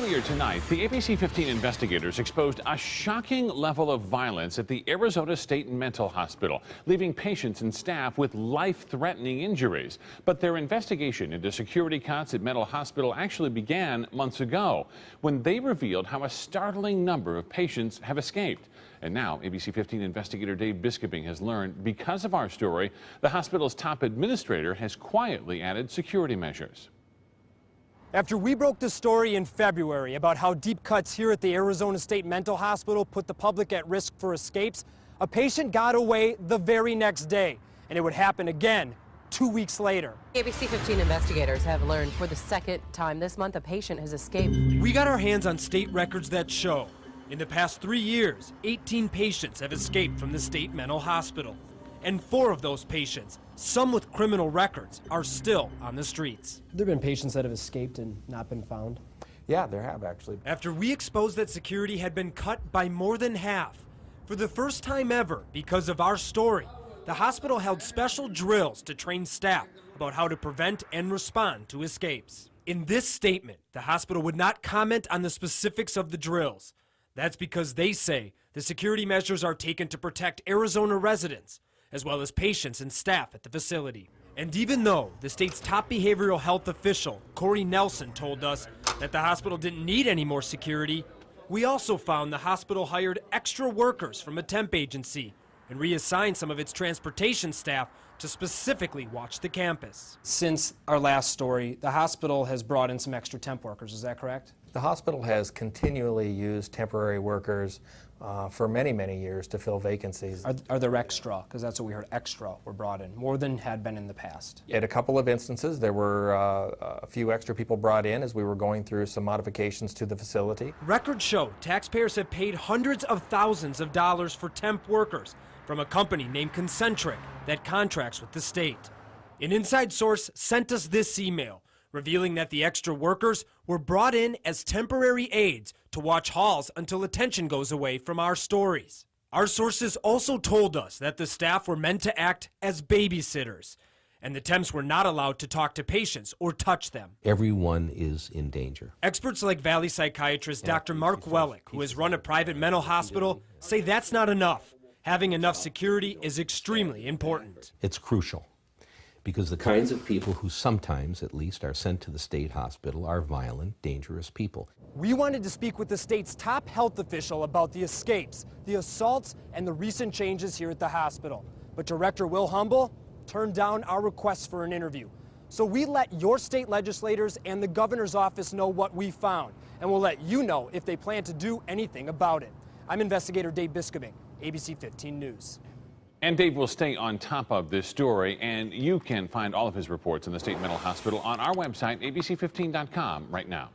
Earlier tonight, the ABC 15 investigators exposed a shocking level of violence at the Arizona State Mental Hospital, leaving patients and staff with life-threatening injuries. But their investigation into security cuts at Mental Hospital actually began months ago, when they revealed how a startling number of patients have escaped. And now, ABC 15 investigator Dave Biskuping has learned, because of our story, the hospital's top administrator has quietly added security measures. After we broke the story in February about how deep cuts here at the Arizona State Mental Hospital put the public at risk for escapes, a patient got away the very next day, and it would happen again 2 weeks later. ABC 15 investigators have learned for the second time this month a patient has escaped. We got our hands on state records that show in the past 3 years, 18 patients have escaped from the state mental hospital. And 4 of those patients, some with criminal records, are still on the streets. There have been patients that have escaped and not been found. Yeah, there have actually. After we exposed that security had been cut by more than half, for the first time ever, because of our story, the hospital held special drills to train staff about how to prevent and respond to escapes. In this statement, the hospital would not comment on the specifics of the drills. That's because they say the security measures are taken to protect Arizona residents, as well as patients and staff at the facility. And even though the state's top behavioral health official, Corey Nelson, told us that the hospital didn't need any more security, we also found the hospital hired extra workers from a temp agency and reassigned some of its transportation staff to specifically watch the campus. Since our last story, the hospital has brought in some extra temp workers, is that correct? The hospital has continually used temporary workers for many, many years to fill vacancies. Are there extra? Because that's what we heard, extra were brought in, more than had been in the past. At a couple of instances, there were a few extra people brought in as we were going through some modifications to the facility. Records show taxpayers have paid hundreds of thousands of dollars for temp workers from a company named Concentric that contracts with the state. An inside source sent us this email, revealing that the extra workers were brought in as temporary aides to watch halls until attention goes away from our stories. Our sources also told us that the staff were meant to act as babysitters, and the temps were not allowed to talk to patients or touch them. Everyone is in danger. Experts like Valley psychiatrist Dr. Mark Wellick, who has run a private mental hospital, say that's not enough. Having enough security is extremely important. It's crucial, because the kinds of people who sometimes, at least, are sent to the state hospital are violent, dangerous people. We wanted to speak with the state's top health official about the escapes, the assaults, and the recent changes here at the hospital. But Director Will Humble turned down our request for an interview. So we let your state legislators and the governor's office know what we found, and we'll let you know if they plan to do anything about it. I'm investigator Dave Biskuping, ABC 15 News. And Dave will stay on top of this story, and you can find all of his reports in the State Mental Hospital on our website, abc15.com, right now.